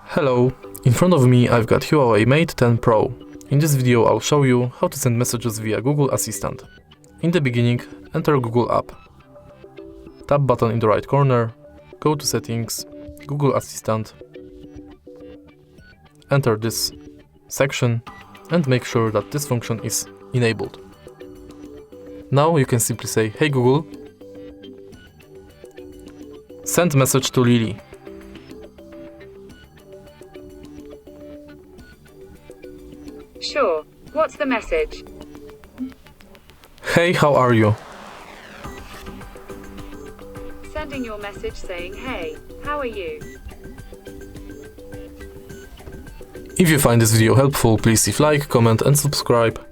Hello, in front of me I've got Huawei Mate 10 Pro. In this video I'll show you how to send messages via Google Assistant. In the beginning, enter Google app. Tap button in the right corner, go to Settings, Google Assistant, enter this section and make sure that this function is enabled. Now you can simply say, "Hey Google, send message to Lily." Sure. What's the message? Hey, how are you? Sending your message saying, "Hey, how are you?" If you find this video helpful, please leave like, comment and subscribe.